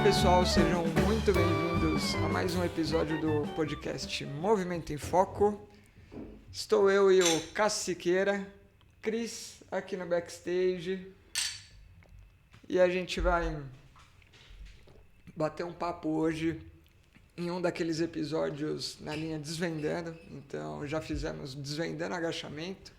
pessoal, sejam muito bem-vindos a mais um episódio do podcast Movimento em Foco. Estou eu e o Cássio Siqueira, Cris aqui no backstage e a gente vai bater um papo hoje em um daqueles episódios na linha Desvendando. Então já fizemos Desvendando Agachamento.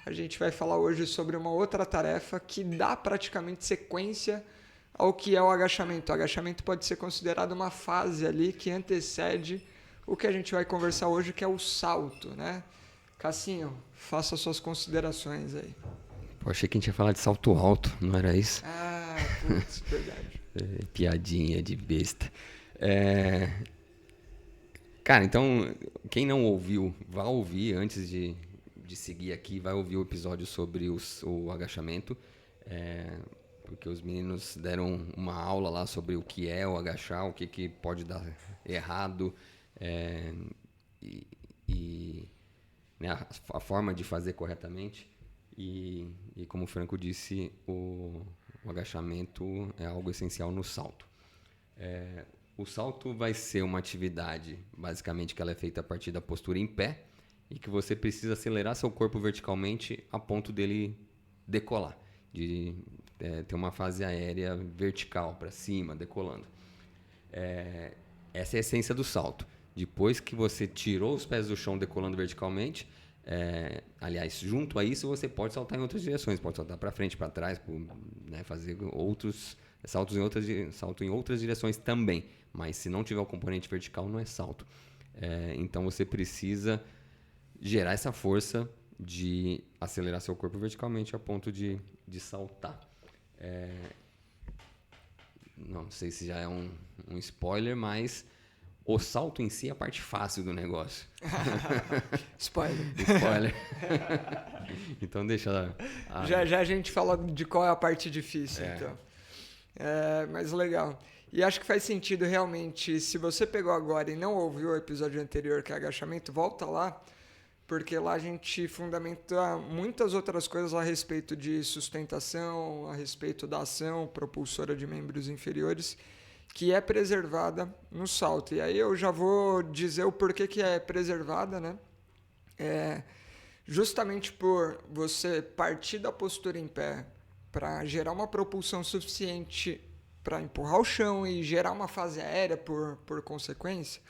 A gente vai falar hoje sobre uma outra tarefa que dá praticamente sequência ao que é o agachamento. O agachamento pode ser considerado uma fase ali que antecede o que a gente vai conversar hoje, que é o salto, né? Cassinho, faça suas considerações aí. Pô, achei que a gente ia falar de salto alto, não era isso? Ah, putz, verdade. Piadinha de besta. Cara, então, quem não ouviu, vá ouvir antes de seguir aqui, vai ouvir o episódio sobre o agachamento, porque os meninos deram uma aula lá sobre o que é o agachar, o que pode dar errado, né, a forma de fazer corretamente. E como o Franco disse, o agachamento é algo essencial no salto. O salto vai ser uma atividade, basicamente, que ela é feita a partir da postura em pé, e que você precisa acelerar seu corpo verticalmente a ponto dele decolar, de ter uma fase aérea vertical para cima, decolando. Essa é a essência do salto. Depois que você tirou os pés do chão decolando verticalmente, aliás, junto a isso você pode saltar em outras direções, pode saltar para frente, para trás, né, fazer outros saltos em outras direções também, mas se não tiver o componente vertical não é salto. Então você precisa gerar essa força de acelerar seu corpo verticalmente a ponto de saltar. Não sei se já é um spoiler, mas o salto em si é a parte fácil do negócio. Spoiler. Então deixa... Já a gente fala de qual é a parte difícil, então. Mas legal. E acho que faz sentido realmente, se você pegou agora e não ouviu o episódio anterior, que é agachamento, volta lá, porque lá a gente fundamenta muitas outras coisas a respeito de sustentação, a respeito da ação propulsora de membros inferiores, que é preservada no salto. E aí eu já vou dizer o porquê que é preservada, né? Justamente por você partir da postura em pé para gerar uma propulsão suficiente para empurrar o chão e gerar uma fase aérea por consequência,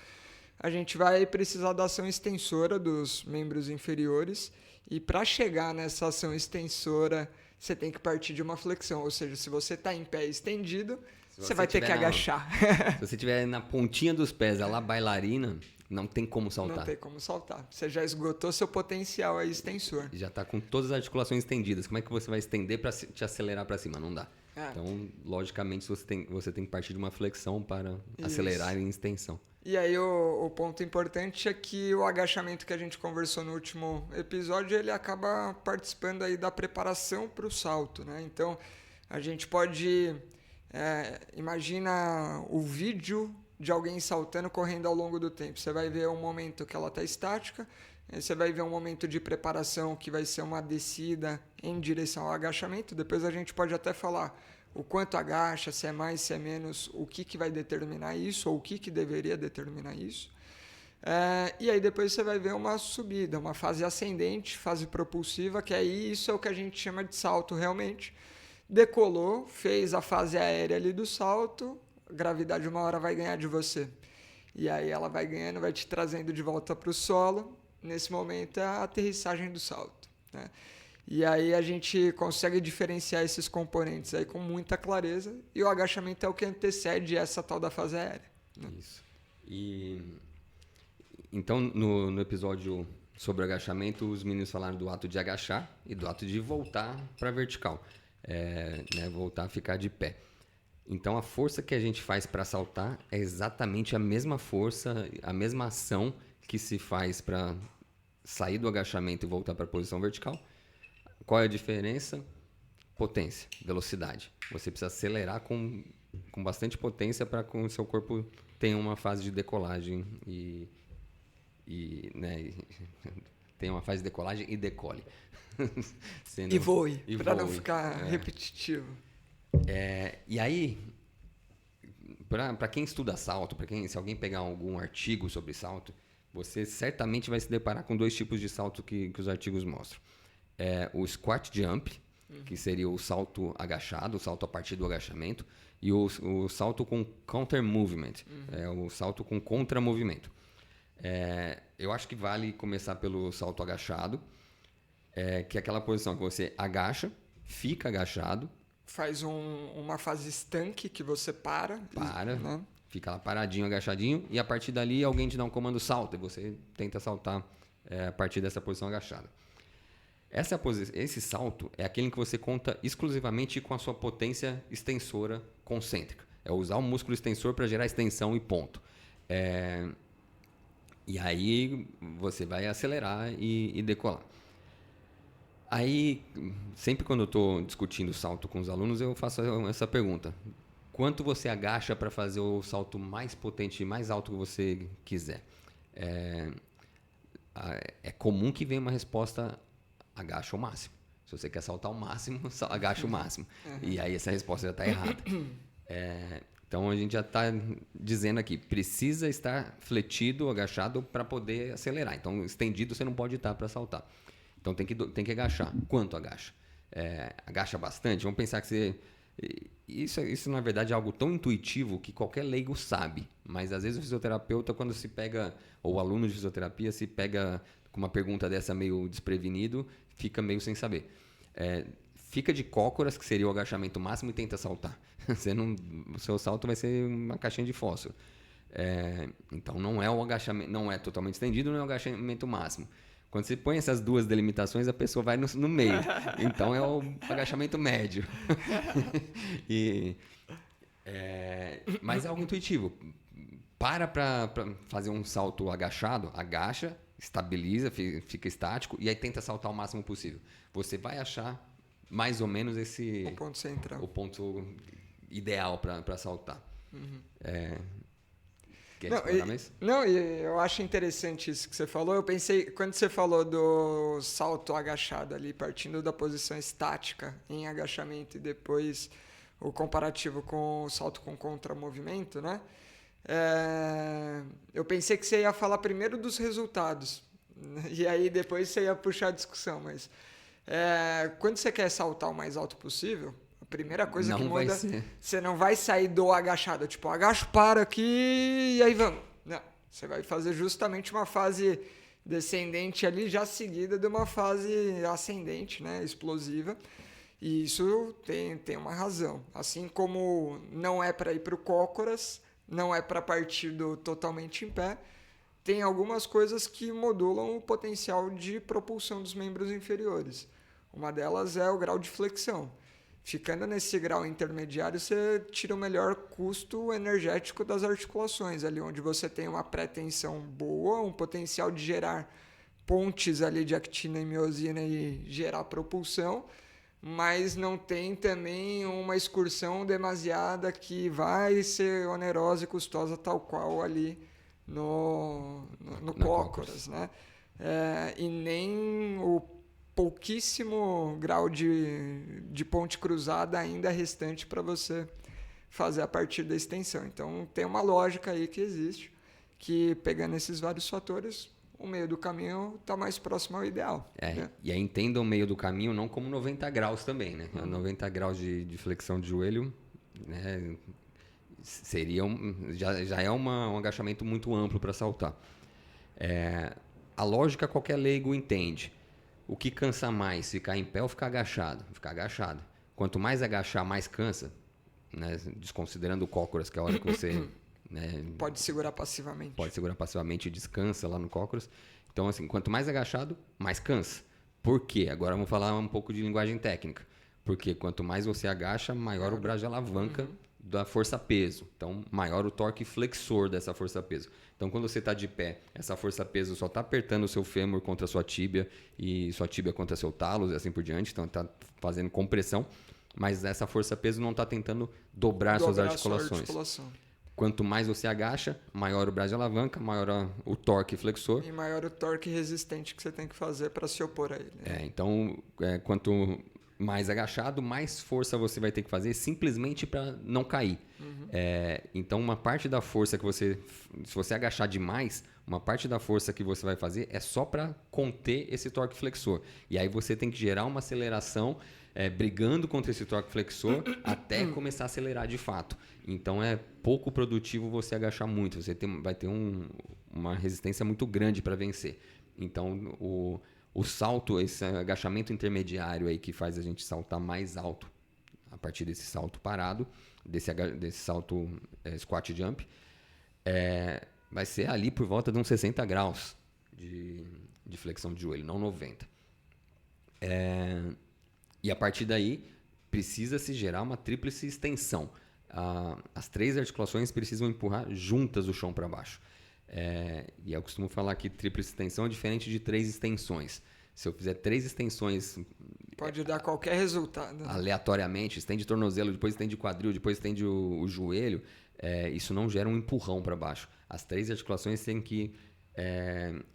a gente vai precisar da ação extensora dos membros inferiores, e para chegar nessa ação extensora você tem que partir de uma flexão, ou seja, se você está em pé estendido, você vai ter que agachar. Se você estiver na pontinha dos pés, a lá bailarina, não tem como saltar. Não tem como saltar. Você já esgotou seu potencial aí extensor. Já está com todas as articulações estendidas. Como é que você vai estender para te acelerar para cima? Não dá. Então, logicamente, você tem que partir de uma flexão para acelerar em extensão. E aí o ponto importante é que o agachamento que a gente conversou no último episódio, ele acaba participando aí da preparação para o salto, né? Então, a gente pode... imagina o vídeo de alguém saltando, correndo ao longo do tempo. Você vai ver um momento que ela está estática, você vai ver um momento de preparação que vai ser uma descida em direção ao agachamento. Depois a gente pode até falar o quanto agacha, se é mais, se é menos, o que vai determinar isso, ou o que deveria determinar isso. E aí depois você vai ver uma subida, uma fase ascendente, fase propulsiva, que aí isso é o que a gente chama de salto realmente. Decolou, fez a fase aérea ali do salto, a gravidade uma hora vai ganhar de você. E aí ela vai ganhando, vai te trazendo de volta para o solo. Nesse momento é a aterrissagem do salto, né? E aí a gente consegue diferenciar esses componentes aí com muita clareza, e o agachamento é o que antecede essa tal da fase aérea, né? Isso. Então, no episódio sobre o agachamento, os meninos falaram do ato de agachar e do ato de voltar para vertical, né, voltar a ficar de pé. Então, a força que a gente faz para saltar é exatamente a mesma força, a mesma ação que se faz para sair do agachamento e voltar para a posição vertical. Qual é a diferença? Potência, velocidade. Você precisa acelerar com bastante potência para que o seu corpo tenha uma fase de decolagem né, tenha uma fase de decolagem e decole. E voe, para não ficar repetitivo. E aí, para quem estuda salto, se alguém pegar algum artigo sobre salto, você certamente vai se deparar com 2 tipos de salto que os artigos mostram. O squat jump, que seria o salto agachado, o salto a partir do agachamento, e o salto com counter movement, o salto com contramovimento. Eu acho que vale começar pelo salto agachado, que é aquela posição que você agacha, fica agachado. Faz uma fase estanque que você para. Né? Fica lá paradinho, agachadinho, e a partir dali alguém te dá um comando salto, e você tenta saltar a partir dessa posição agachada. Esse salto é aquele em que você conta exclusivamente com a sua potência extensora concêntrica. É usar o músculo extensor para gerar extensão e ponto. E aí você vai acelerar e decolar. Aí, sempre quando eu estou discutindo salto com os alunos, eu faço essa pergunta. Quanto você agacha para fazer o salto mais potente e mais alto que você quiser? É comum que venha uma resposta, agacha o máximo. Se você quer saltar o máximo, agacha o máximo. E aí essa resposta já está errada. Então a gente já está dizendo aqui, precisa estar fletido, agachado para poder acelerar. Então estendido você não pode estar para saltar. Então tem que agachar. Quanto agacha? Agacha bastante? Vamos pensar que você... Isso na verdade é algo tão intuitivo que qualquer leigo sabe. Mas às vezes o fisioterapeuta, quando se pega, ou o aluno de fisioterapia se pega com uma pergunta dessa meio desprevenido, fica meio sem saber. Fica de cócoras, que seria o agachamento máximo, e tenta saltar. O seu salto vai ser uma caixinha de fósforo. Então não é o agachamento, não é totalmente estendido, não é o agachamento máximo. Quando você põe essas 2 delimitações, a pessoa vai no meio. Então é o agachamento médio. Mas é algo intuitivo. Para fazer um salto agachado, agacha, estabiliza, fica estático e aí tenta saltar o máximo possível. Você vai achar mais ou menos o ponto central. O ponto ideal para saltar. Quer explorar mais? Não, e eu acho interessante isso que você falou. Eu pensei, quando você falou do salto agachado ali, partindo da posição estática em agachamento e depois o comparativo com o salto com contramovimento, né? Eu pensei que você ia falar primeiro dos resultados. E aí depois você ia puxar a discussão. Mas quando você quer saltar o mais alto possível, a primeira coisa que muda, você não vai sair do agachado, tipo, agacho, para aqui e aí vamos. Não, você vai fazer justamente uma fase descendente ali, já seguida de uma fase ascendente, né, explosiva. E isso tem uma razão. Assim como não é para ir para o cócoras, não é para partir do totalmente em pé, tem algumas coisas que modulam o potencial de propulsão dos membros inferiores. Uma delas é o grau de flexão. Ficando nesse grau intermediário, você tira o melhor custo energético das articulações, ali onde você tem uma pré-tensão boa, um potencial de gerar pontes ali de actina e miosina e gerar propulsão, mas não tem também uma excursão demasiada que vai ser onerosa e custosa tal qual ali no cócoras, né? E nem o pouquíssimo grau de ponte cruzada ainda restante para você fazer a partir da extensão. Então, tem uma lógica aí que existe, que pegando esses vários fatores, o meio do caminho está mais próximo ao ideal. Né? E aí entenda o meio do caminho não como 90 graus também, né? 90 graus de flexão de joelho, né? Já é um agachamento muito amplo para saltar. A lógica qualquer leigo entende. O que cansa mais, ficar em pé ou ficar agachado? Ficar agachado. Quanto mais agachar, mais cansa, né? Desconsiderando o cócoras, que é a hora que você... né, pode segurar passivamente. Pode segurar passivamente e descansa lá no cócoras. Então, assim, quanto mais agachado, mais cansa. Por quê? Agora vamos falar um pouco de linguagem técnica. Porque quanto mais você agacha, maior o braço de alavanca da força-peso. Então, maior o torque flexor dessa força-peso. Então, quando você está de pé, essa força-peso só está apertando o seu fêmur contra a sua tíbia e sua tíbia contra seu talos e assim por diante. Então, está fazendo compressão. Mas essa força-peso não está tentando dobrar suas articulações. Quanto mais você agacha, maior o braço de alavanca, maior o torque flexor. E maior o torque resistente que você tem que fazer para se opor a ele. Então, quanto mais agachado, mais força você vai ter que fazer simplesmente para não cair. Então, uma parte da força que se você agachar demais, uma parte da força que você vai fazer é só para conter esse torque flexor. E aí você tem que gerar uma aceleração brigando contra esse torque flexor até começar a acelerar de fato. Então, é pouco produtivo você agachar muito. Você vai ter uma resistência muito grande para vencer. Então, o salto, esse agachamento intermediário aí que faz a gente saltar mais alto a partir desse salto parado, desse salto squat jump, vai ser ali por volta de uns 60 graus de flexão de joelho, não 90. E a partir daí, precisa-se gerar uma tríplice extensão. As 3 articulações precisam empurrar juntas o chão para baixo. E eu costumo falar que tríplice extensão é diferente de 3 extensões. Se eu fizer 3 extensões... Pode dar qualquer resultado. Aleatoriamente, estende tornozelo, depois estende quadril, depois estende o joelho, isso não gera um empurrão para baixo. As 3 articulações têm que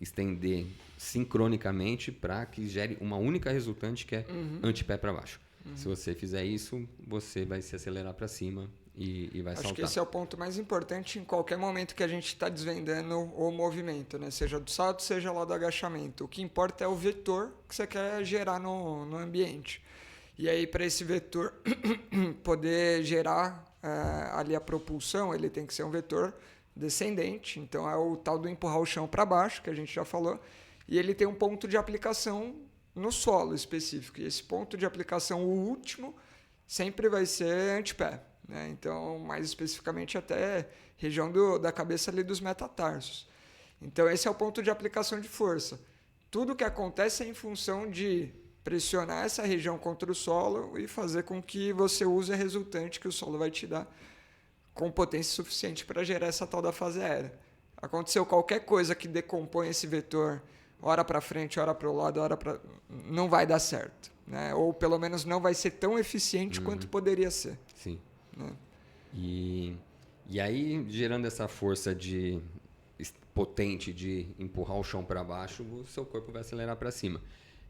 estender sincronicamente para que gere uma única resultante, que é antepé para baixo. Se você fizer isso, você vai se acelerar para cima e vai saltar. Acho que esse é o ponto mais importante em qualquer momento que a gente está desvendando o movimento, né? Seja do salto, seja lá do agachamento. O que importa é o vetor que você quer gerar no ambiente. E aí, para esse vetor poder gerar ali a propulsão, ele tem que ser um vetor descendente. Então, é o tal do empurrar o chão para baixo, que a gente já falou. E ele tem um ponto de aplicação no solo específico. E esse ponto de aplicação, o último, sempre vai ser antepé, né? Então, mais especificamente até região da cabeça ali dos metatarsos. Então, esse é o ponto de aplicação de força. Tudo que acontece é em função de pressionar essa região contra o solo e fazer com que você use a resultante que o solo vai te dar com potência suficiente para gerar essa tal da fase aérea. Aconteceu qualquer coisa que decompõe esse vetor, hora para frente, hora para o lado, não vai dar certo, né? Ou pelo menos não vai ser tão eficiente quanto poderia ser. Sim. Né? E aí, gerando essa força potente de empurrar o chão para baixo, o seu corpo vai acelerar para cima.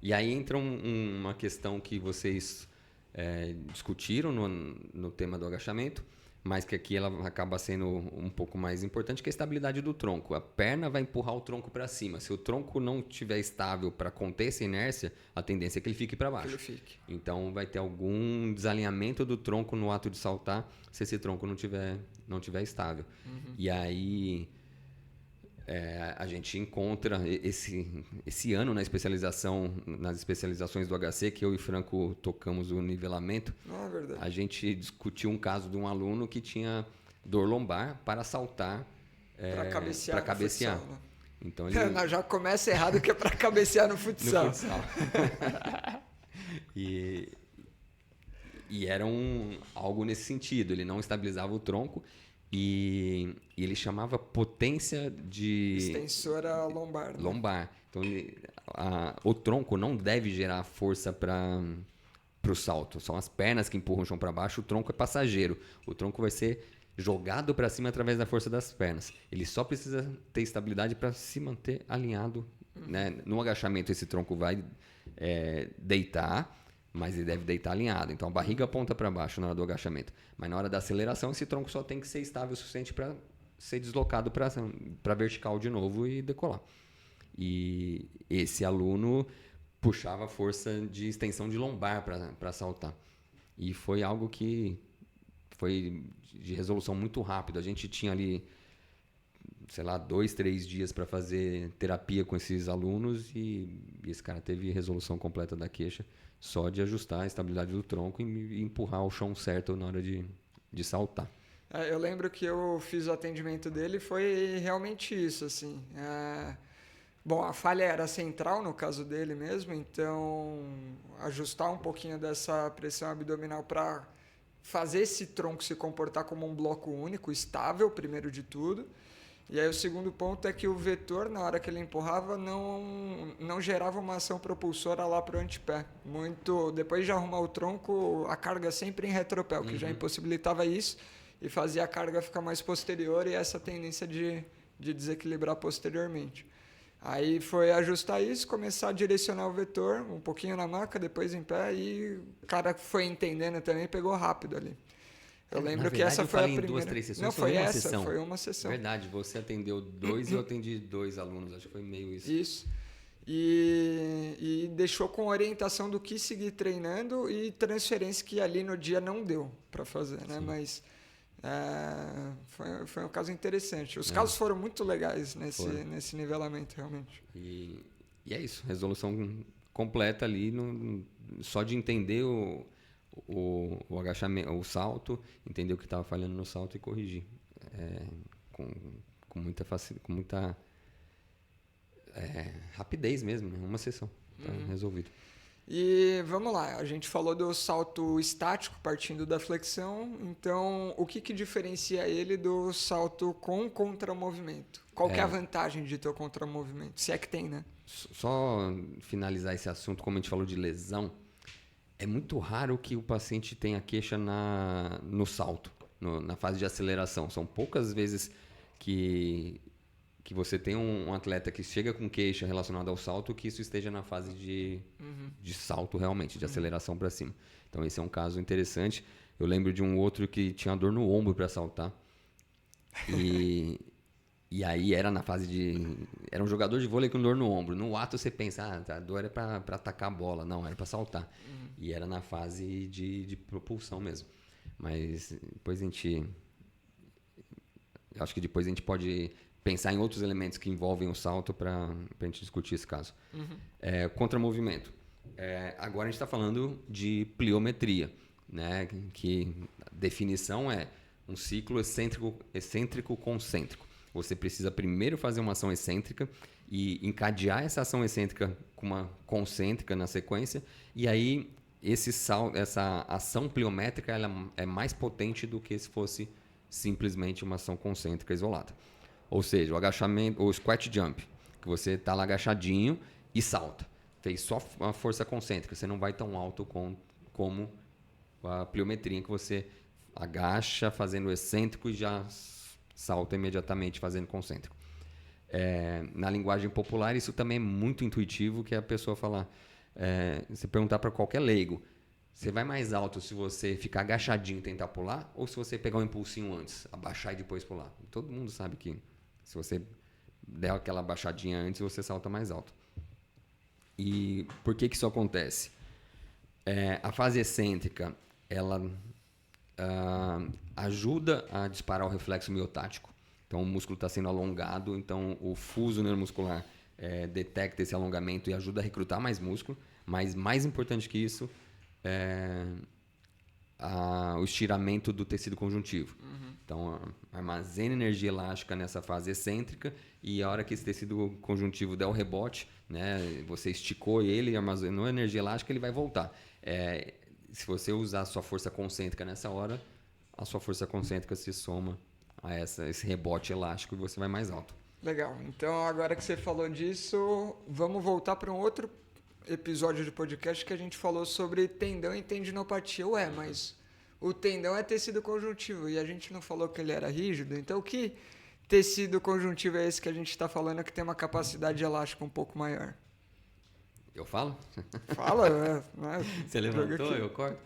E aí entra uma questão que vocês discutiram no tema do agachamento, mas que aqui ela acaba sendo um pouco mais importante, que é a estabilidade do tronco. A perna vai empurrar o tronco para cima. Se o tronco não estiver estável para conter essa inércia, a tendência é que ele fique para baixo. Então, vai ter algum desalinhamento do tronco no ato de saltar, se esse tronco não tiver estável. E aí, a gente encontra esse ano nas especializações do HC, que eu e Franco tocamos o nivelamento. Não é verdade. A gente discutiu um caso de um aluno que tinha dor lombar para saltar, para cabecear. Futsal, né? Então ele... já começa errado que é para cabecear no futsal. E era algo nesse sentido. Ele não estabilizava o tronco. E ele chamava potência de... extensora lombar. Né? Lombar. Então, o tronco não deve gerar força para o salto. São as pernas que empurram o chão para baixo. O tronco é passageiro. O tronco vai ser jogado para cima através da força das pernas. Ele só precisa ter estabilidade para se manter alinhado. Né? No agachamento, esse tronco vai deitar, mas ele deve deitar alinhado. Então, a barriga aponta para baixo na hora do agachamento. Mas na hora da aceleração, esse tronco só tem que ser estável o suficiente para ser deslocado para vertical de novo e decolar. E esse aluno puxava força de extensão de lombar para saltar. E foi algo que foi de resolução muito rápida. A gente tinha ali, 2, 3 dias para fazer terapia com esses alunos e esse cara teve resolução completa da queixa só de ajustar a estabilidade do tronco e empurrar o chão certo na hora de saltar. Eu lembro que eu fiz o atendimento dele e foi realmente isso, assim. Bom, a falha era central no caso dele mesmo, então ajustar um pouquinho dessa pressão abdominal para fazer esse tronco se comportar como um bloco único, estável, primeiro de tudo. E aí o segundo ponto é que o vetor, na hora que ele empurrava, não gerava uma ação propulsora lá para o antepé. Depois de arrumar o tronco, a carga sempre em retropé, o que já impossibilitava isso e fazia a carga ficar mais posterior e essa tendência de desequilibrar posteriormente. Aí foi ajustar isso, começar a direcionar o vetor, um pouquinho na maca, depois em pé, e o cara foi entendendo também, pegou rápido ali. Eu lembro que essa foi a primeira. 2, 3 sessões. Não, foi uma essa, sessão. foi uma sessão. Verdade, você atendeu 2 e eu atendi 2 alunos, acho que foi meio isso. Isso. E deixou com orientação do que seguir treinando e transferência que ali no dia não deu para fazer, né? Sim. Mas foi um caso interessante. Os casos foram muito legais nesse nivelamento, realmente. E é isso, resolução completa ali, só de entender o agachamento, o salto, entender o que estava falhando no salto e corrigir. Com muita facilidade, com muita rapidez mesmo, né? Uma sessão, tá resolvido. E vamos lá, a gente falou do salto estático partindo da flexão, então o que diferencia ele do salto com contramovimento? Qual que é a vantagem de ter o contramovimento? Se é que tem, né? Só finalizar esse assunto, como a gente falou de lesão, é muito raro que o paciente tenha queixa no salto, na fase de aceleração. São poucas vezes que você tem um atleta que chega com queixa relacionada ao salto, que isso esteja na fase de salto realmente, de aceleração para cima. Então esse é um caso interessante. Eu lembro de um outro que tinha dor no ombro para saltar. E aí era na fase era um jogador de vôlei com dor no ombro. No ato você pensa, a dor é para atacar a bola. Não, era para saltar. E era na fase de propulsão mesmo. Mas depois acho que depois a gente pode pensar em outros elementos que envolvem o salto para a gente discutir esse caso. Contramovimento. Agora a gente está falando de pliometria, né? Que a definição é um ciclo excêntrico-concêntrico. Você precisa primeiro fazer uma ação excêntrica e encadear essa ação excêntrica com uma concêntrica na sequência, e aí essa ação pliométrica ela é mais potente do que se fosse simplesmente uma ação concêntrica isolada. Ou seja, o agachamento, o squat jump, que você está lá agachadinho e salta. Fez só uma força concêntrica, você não vai tão alto como a pliometria, que você agacha fazendo excêntrico e já salta imediatamente fazendo concêntrico. Na linguagem popular, isso também é muito intuitivo, que é a pessoa falar, você perguntar para qualquer leigo, você vai mais alto se você ficar agachadinho e tentar pular, ou se você pegar um impulsinho antes, abaixar e depois pular? Todo mundo sabe que se você der aquela baixadinha antes, você salta mais alto. E por que isso acontece? A fase excêntrica, ela ajuda a disparar o reflexo miotático. Então, o músculo está sendo alongado, então o fuso neuromuscular detecta esse alongamento e ajuda a recrutar mais músculo. Mas, mais importante que isso, o estiramento do tecido conjuntivo. Então, armazena energia elástica nessa fase excêntrica e a hora que esse tecido conjuntivo der o rebote, né, você esticou ele, armazenou energia elástica, ele vai voltar. Se você usar a sua força concêntrica nessa hora, a sua força concêntrica se soma a esse rebote elástico e você vai mais alto. Legal. Então, agora que você falou disso, vamos voltar para um outro episódio de podcast que a gente falou sobre tendão e tendinopatia. Mas o tendão é tecido conjuntivo e a gente não falou que ele era rígido. Então, que tecido conjuntivo é esse que a gente está falando que tem uma capacidade elástica um pouco maior? Eu falo? Fala, Você levantou, eu corto.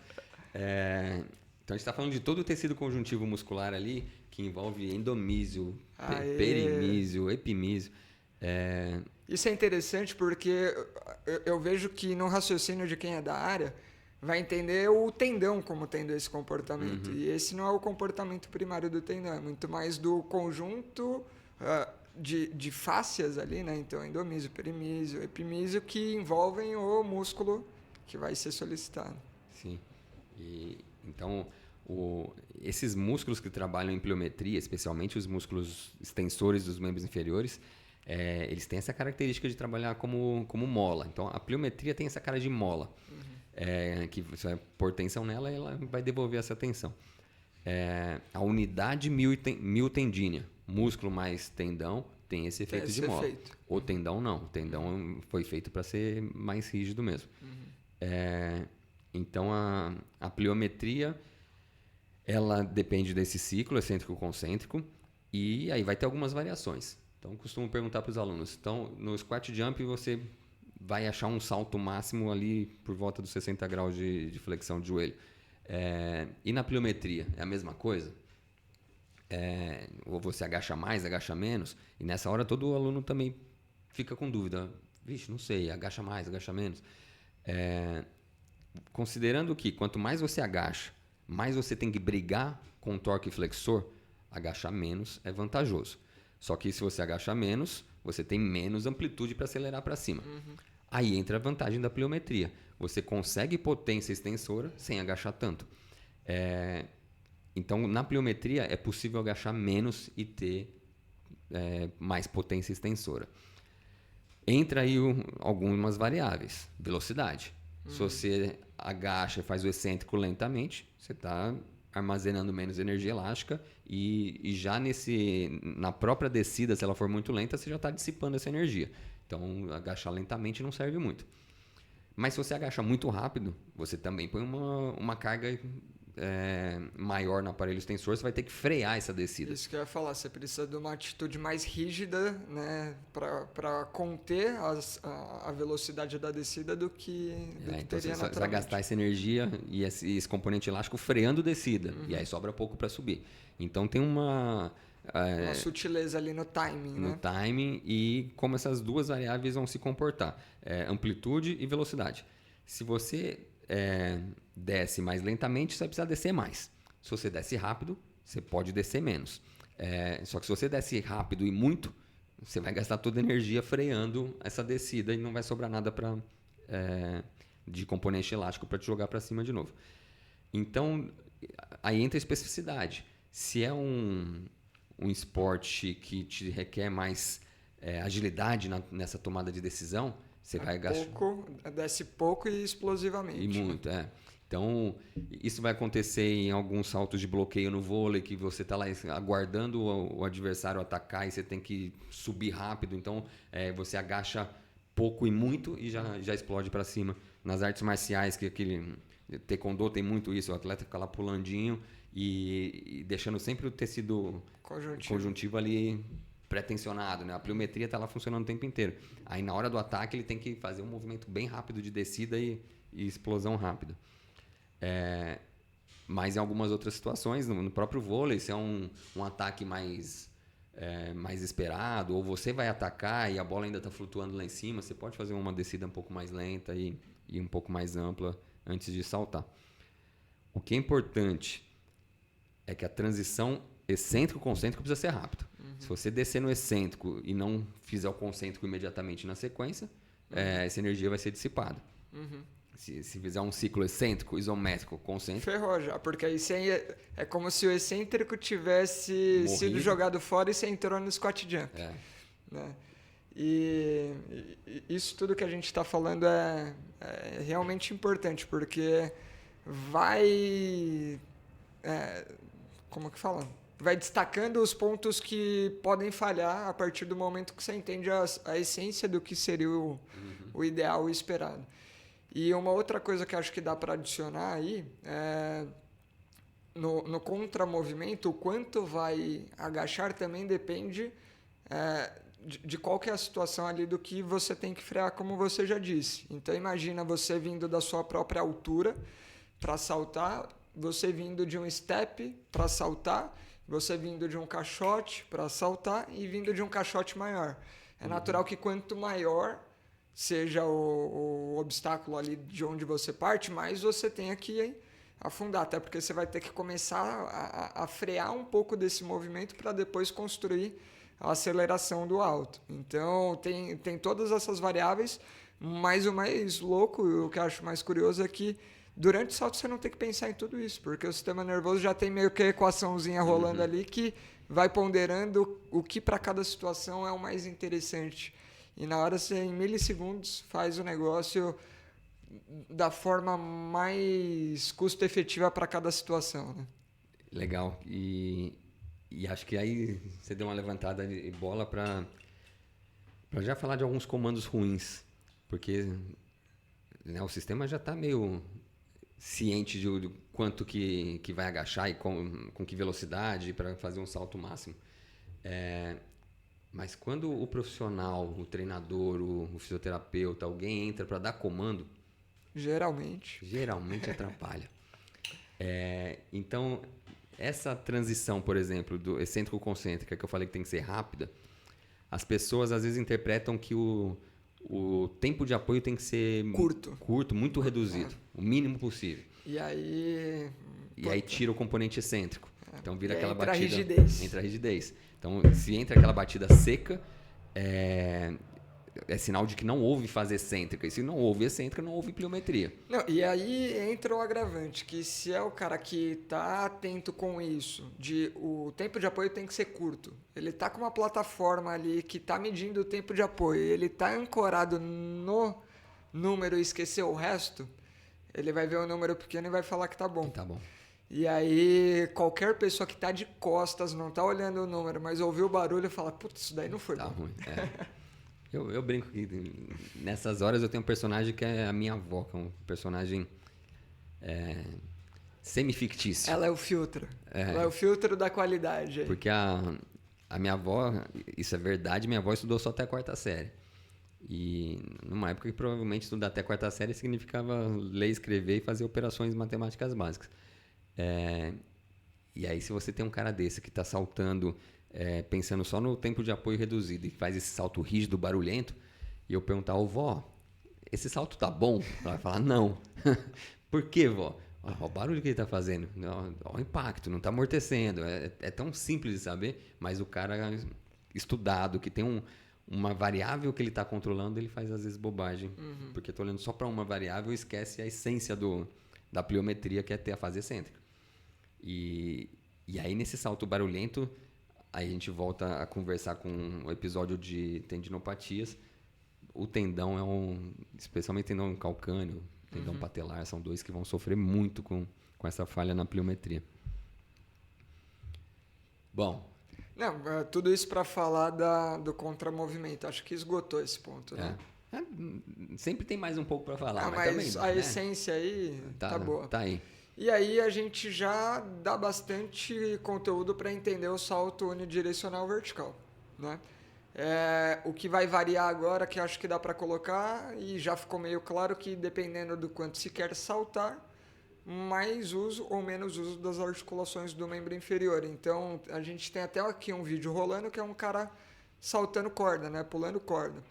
Então, a gente está falando de todo o tecido conjuntivo muscular ali, que envolve endomísio, perimísio, epimísio. Isso é interessante porque eu vejo que no raciocínio de quem é da área vai entender o tendão como tendo esse comportamento. E esse não é o comportamento primário do tendão, é muito mais do conjunto de fáscias ali, né? Então, endomísio, perimísio, epimísio, que envolvem o músculo que vai ser solicitado. Sim. Então, esses músculos que trabalham em pliometria, especialmente os músculos extensores dos membros inferiores, eles têm essa característica de trabalhar como mola. Então, a pliometria tem essa cara de mola. Que você vai pôr tensão nela e ela vai devolver essa tensão. A unidade miotendínea, músculo mais tendão, tem esse efeito de mola. O tendão não. O tendão foi feito para ser mais rígido mesmo. Então, a pliometria, ela depende desse ciclo excêntrico-concêntrico e aí vai ter algumas variações. Então, costumo perguntar para os alunos. Então, no squat jump, você vai achar um salto máximo ali por volta dos 60 graus de flexão de joelho. E na pliometria, é a mesma coisa? Ou você agacha mais, agacha menos? E nessa hora, todo aluno também fica com dúvida. Vixe, não sei, agacha mais, agacha menos. Considerando que quanto mais você agacha, mais você tem que brigar com o torque flexor, agachar menos é vantajoso. Só que se você agacha menos, você tem menos amplitude para acelerar para cima. Aí entra a vantagem da pliometria. Você consegue potência extensora sem agachar tanto. Então, na pliometria, é possível agachar menos e ter mais potência extensora. Entra aí algumas variáveis. Velocidade. Se você agacha e faz o excêntrico lentamente, você está armazenando menos energia elástica e já na própria descida, se ela for muito lenta, você já está dissipando essa energia. Então, agachar lentamente não serve muito. Mas se você agacha muito rápido, você também põe uma carga maior no aparelho extensor, você vai ter que frear essa descida. Isso que eu ia falar, você precisa de uma atitude mais rígida, né, para conter a velocidade da descida do que então teria você vai gastar essa energia e esse componente elástico freando descida, e aí sobra pouco para subir. Então tem uma sutileza ali no timing, no timing e como essas duas variáveis vão se comportar, amplitude e velocidade. Se você desce mais lentamente, você vai precisar descer mais. Se você desce rápido, você pode descer menos. Só que se você desce rápido e muito, você vai gastar toda a energia freando essa descida e não vai sobrar nada de componente elástico para te jogar para cima de novo. Então, aí entra a especificidade. Se é um esporte que te requer mais agilidade nessa tomada de decisão, você vai gastar... Desce pouco e explosivamente. E muito, Então, isso vai acontecer em alguns saltos de bloqueio no vôlei, que você está lá aguardando o adversário atacar e você tem que subir rápido. Então, você agacha pouco e muito e já explode para cima. Nas artes marciais, que aquele taekwondo tem muito isso, o atleta fica lá pulandinho e deixando sempre o tecido conjuntivo ali pré-tensionado, né? A pliometria está lá funcionando o tempo inteiro. Aí, na hora do ataque, ele tem que fazer um movimento bem rápido de descida e explosão rápida. Mas em algumas outras situações, no próprio vôlei, se é um ataque mais esperado, ou você vai atacar e a bola ainda está flutuando lá em cima, você pode fazer uma descida um pouco mais lenta e um pouco mais ampla antes de saltar. O que é importante é que a transição excêntrico-concêntrico precisa ser rápida. Se você descer no excêntrico e não fizer o concêntrico imediatamente na sequência, essa energia vai ser dissipada. Se fizer um ciclo excêntrico, isométrico, concêntrico... Ferrou já, porque aí é como se o excêntrico tivesse sido jogado fora e você entrou no squat jump. Né? E isso tudo que a gente está falando é realmente importante, porque vai... como que fala? Vai destacando os pontos que podem falhar a partir do momento que você entende a essência do que seria o ideal e o esperado. E uma outra coisa que acho que dá para adicionar aí no contramovimento, o quanto vai agachar também depende de qual que é a situação ali do que você tem que frear, como você já disse. Então imagina você vindo da sua própria altura para saltar, você vindo de um step para saltar, você vindo de um caixote para saltar e vindo de um caixote maior. É natural que quanto maior seja o obstáculo ali de onde você parte, mais você tenha que afundar, até porque você vai ter que começar a frear um pouco desse movimento para depois construir a aceleração do alto. Então, tem todas essas variáveis, mas o mais louco, o que eu acho mais curioso é que durante o salto você não tem que pensar em tudo isso, porque o sistema nervoso já tem meio que a equaçãozinha rolando ali que vai ponderando o que para cada situação é o mais interessante. E na hora você, em milissegundos, faz o negócio da forma mais custo-efetiva para cada situação. Né? Legal. E acho que aí você deu uma levantada de bola para já falar de alguns comandos ruins. Porque o sistema já está meio ciente de quanto que vai agachar e com que velocidade para fazer um salto máximo. Mas quando o profissional, o treinador, o fisioterapeuta, alguém entra para dar comando, geralmente atrapalha. Então, essa transição, por exemplo, do excêntrico-concêntrica, que eu falei que tem que ser rápida, as pessoas às vezes interpretam que o tempo de apoio tem que ser curto, muito reduzido, o mínimo possível. E aí tira o componente excêntrico. Então vira aquela entra batida. Entra a rigidez. Então, se entra aquela batida seca, é sinal de que não houve fase excêntrica. E se não houve excêntrica, não houve pliometria. Não, e aí entra o agravante, que se é o cara que tá atento com isso, o tempo de apoio tem que ser curto. Ele tá com uma plataforma ali que tá medindo o tempo de apoio, ele tá ancorado no número e esqueceu o resto, ele vai ver o número pequeno e vai falar que tá bom. Tá bom. E aí, qualquer pessoa que tá de costas, não tá olhando o número, mas ouviu o barulho e fala, putz, isso daí não foi bom. Ruim. Eu brinco que nessas horas eu tenho um personagem que é a minha avó, que é um personagem semi-fictício. Ela é o filtro. Ela é o filtro da qualidade. Porque a minha avó, isso é verdade, minha avó estudou só até a 4ª série. E numa época que provavelmente estudar até a 4ª série significava ler, escrever e fazer operações matemáticas básicas. E aí, se você tem um cara desse que está saltando, pensando só no tempo de apoio reduzido e faz esse salto rígido, barulhento, e eu perguntar, vó, esse salto tá bom? Ela vai falar, não. Por quê, vó? Olha o barulho que ele está fazendo, olha o impacto, não está amortecendo. É tão simples de saber, mas o cara estudado, que tem uma variável que ele está controlando, ele faz às vezes bobagem. Porque estou olhando só para uma variável e esquece a essência da pliometria, que é ter a fase excêntrica. E aí, nesse salto barulhento, aí a gente volta a conversar com o episódio de tendinopatias. O tendão especialmente tendão calcâneo, tendão patelar, são dois que vão sofrer muito com essa falha na pliometria. Bom. Não, tudo isso para falar do contramovimento. Acho que esgotou esse ponto, né? Sempre tem mais um pouco para falar, mas também, a essência aí tá boa. Tá aí. E aí a gente já dá bastante conteúdo para entender o salto unidirecional vertical, né? O que vai variar agora, que acho que dá para colocar, e já ficou meio claro que dependendo do quanto se quer saltar, mais uso ou menos uso das articulações do membro inferior. Então, a gente tem até aqui um vídeo rolando que é um cara saltando corda, né? Pulando corda.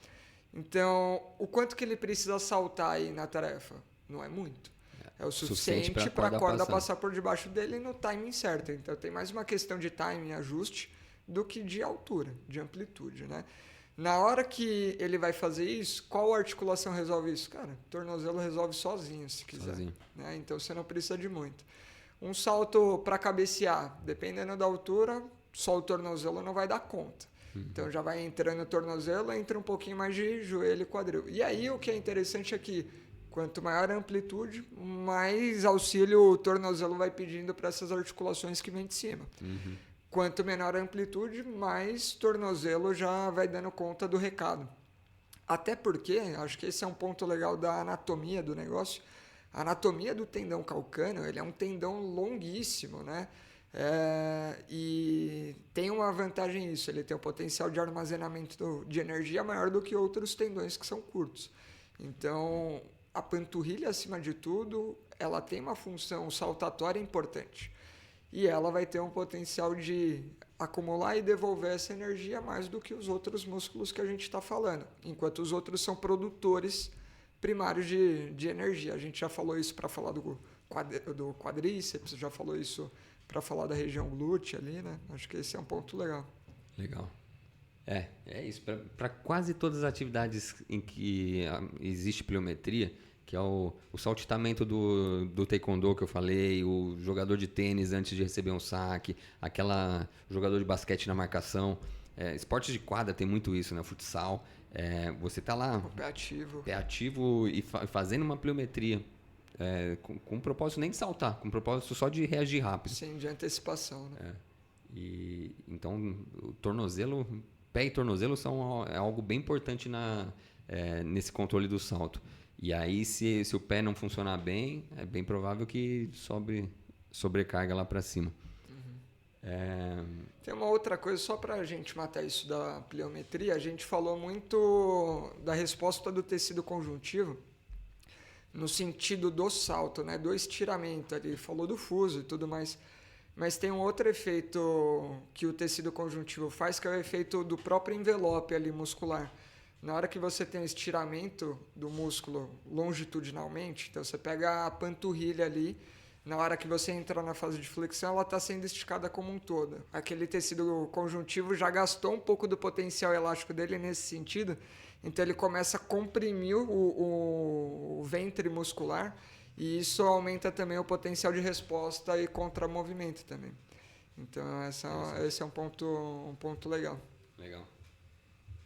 Então, o quanto que ele precisa saltar aí na tarefa? Não é muito. É o suficiente para a corda passar por debaixo dele no timing certo. Então, tem mais uma questão de timing e ajuste do que de altura, de amplitude, né? Na hora que ele vai fazer isso, qual articulação resolve isso? Cara, o tornozelo resolve sozinho, se quiser. Né? Então, você não precisa de muito. Um salto para cabecear, dependendo da altura, só o tornozelo não vai dar conta. Então, já vai entrando o tornozelo, entra um pouquinho mais de joelho e quadril. E aí, o que é interessante é que, quanto maior a amplitude, mais auxílio o tornozelo vai pedindo para essas articulações que vêm de cima. Quanto menor a amplitude, mais tornozelo já vai dando conta do recado. Até porque, acho que esse é um ponto legal da anatomia do negócio. A anatomia do tendão calcâneo, ele é um tendão longuíssimo, né? E tem uma vantagem isso, ele tem um potencial de armazenamento de energia maior do que outros tendões que são curtos. Então, a panturrilha, acima de tudo, ela tem uma função saltatória importante. E ela vai ter um potencial de acumular e devolver essa energia mais do que os outros músculos que a gente está falando. Enquanto os outros são produtores primários de energia. A gente já falou isso para falar do quadríceps, já falou isso para falar da região glútea ali, né? Acho que esse é um ponto legal. Legal. É isso. Para quase todas as atividades em que existe pliometria, que é o saltitamento do taekwondo que eu falei, o jogador de tênis antes de receber um saque, jogador de basquete na marcação. Esportes de quadra tem muito isso, né? Futsal. Você tá lá... O pé ativo e fazendo uma pliometria. Com um propósito nem de saltar, com um propósito só de reagir rápido. Sim, de antecipação, né? Então, o tornozelo... Pé e tornozelo são algo bem importante nesse controle do salto. E aí, se o pé não funcionar bem, é bem provável que sobrecarga lá para cima. Tem uma outra coisa, só para a gente matar isso da pliometria, a gente falou muito da resposta do tecido conjuntivo no sentido do salto, né, do estiramento ali, falou do fuso e tudo mais. Mas tem um outro efeito que o tecido conjuntivo faz, que é o efeito do próprio envelope ali muscular. Na hora que você tem o estiramento do músculo longitudinalmente, então você pega a panturrilha ali, na hora que você entra na fase de flexão, ela está sendo esticada como um todo. Aquele tecido conjuntivo já gastou um pouco do potencial elástico dele nesse sentido, então ele começa a comprimir o ventre muscular e isso aumenta também o potencial de resposta e contra-movimento também. Então esse é um ponto legal. Legal.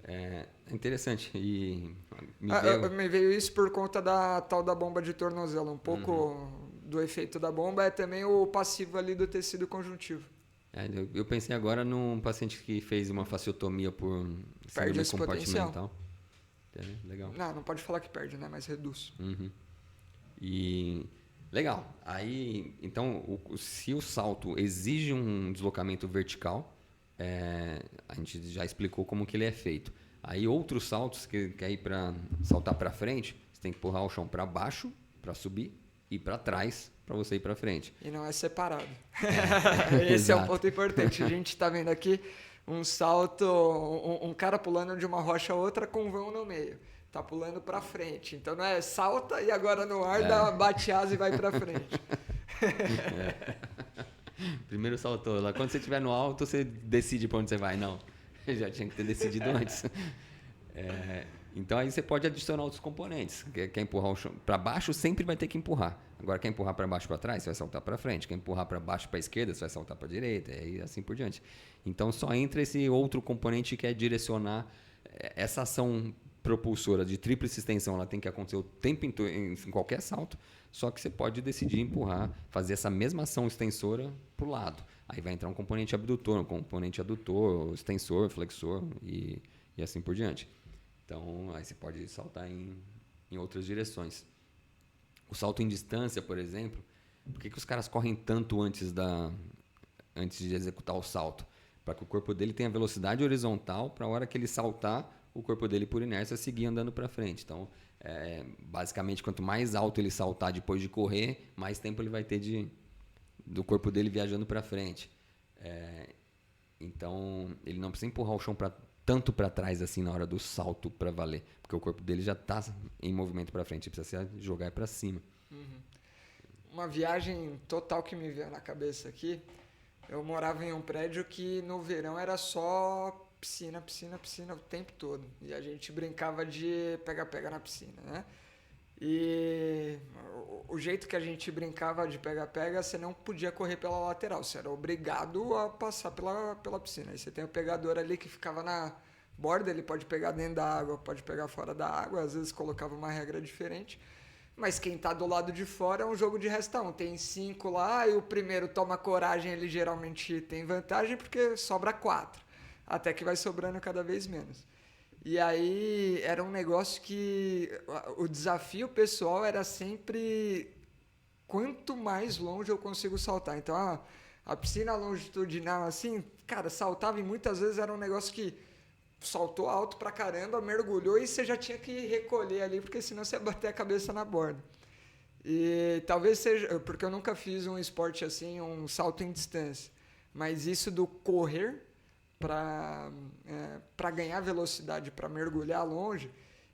É interessante. E me veio isso por conta da tal da bomba de tornozelo. Um pouco do efeito da bomba é também o passivo ali do tecido conjuntivo. Eu pensei agora num paciente que fez uma fasciotomia por perde esse compartimental. Legal. Não pode falar que perde, né? Mas reduz. E legal. Aí, então, se o salto exige um deslocamento vertical, a gente já explicou como que ele é feito. Aí outros saltos que quer ir para saltar para frente, você tem que empurrar o chão para baixo para subir e para trás para você ir para frente. E não é separado. Esse é um ponto importante. A gente está vendo aqui um salto, um cara pulando de uma rocha a outra com um vão no meio. Tá pulando para frente. Então não é salta e agora no ar bate asa e vai para frente. Primeiro saltou. Lá quando você estiver no alto, você decide para onde você vai. Não, já tinha que ter decidido antes. Então aí você pode adicionar outros componentes. Quer empurrar o chão para baixo, sempre vai ter que empurrar. Agora quer empurrar para baixo para trás, você vai saltar para frente. Quer empurrar para baixo para esquerda, você vai saltar para direita e assim por diante. Então só entra esse outro componente que é direcionar essa ação propulsora de tríplice extensão. Ela tem que acontecer o tempo inteiro em qualquer salto. Só que você pode decidir empurrar, fazer essa mesma ação extensora para o lado. Aí vai entrar um componente abdutor, um componente adutor, extensor, flexor e assim por diante. Então, aí você pode saltar em outras direções. O salto em distância, por exemplo, por que os caras correm tanto antes de executar o salto? Para que o corpo dele tenha velocidade horizontal, para a hora que ele saltar, o corpo dele, por inércia, seguir andando para frente. Então, basicamente, quanto mais alto ele saltar depois de correr, mais tempo ele vai ter do corpo dele viajando para frente. Então, ele não precisa empurrar o chão tanto para trás assim na hora do salto para valer, porque o corpo dele já está em movimento para frente, ele precisa se jogar para cima. Uma viagem total que me veio na cabeça aqui, eu morava em um prédio que no verão era só piscina o tempo todo, e a gente brincava de pega-pega na piscina, né? E o jeito que a gente brincava de pega-pega, você não podia correr pela lateral, você era obrigado a passar pela piscina. Aí você tem o pegador ali que ficava na borda, ele pode pegar dentro da água, pode pegar fora da água, às vezes colocava uma regra diferente. Mas quem tá do lado de fora é um jogo de resta um. Tem 5 lá e o primeiro toma coragem, ele geralmente tem vantagem porque sobra 4. Até que vai sobrando cada vez menos. E aí era um negócio que o desafio pessoal era sempre quanto mais longe eu consigo saltar. Então a piscina longitudinal assim, cara, saltava e muitas vezes era um negócio que saltou alto pra caramba, mergulhou e você já tinha que recolher ali, porque senão você ia bater a cabeça na borda. E talvez seja, porque eu nunca fiz um esporte assim, um salto em distância, mas isso do correr para ganhar velocidade, para mergulhar longe,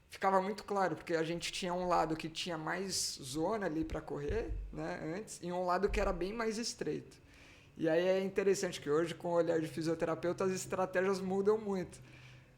ficava muito claro, porque a gente tinha um lado que tinha mais zona ali para correr, né, antes, e um lado que era bem mais estreito. E aí é interessante que hoje, com o olhar de fisioterapeuta, as estratégias mudam muito.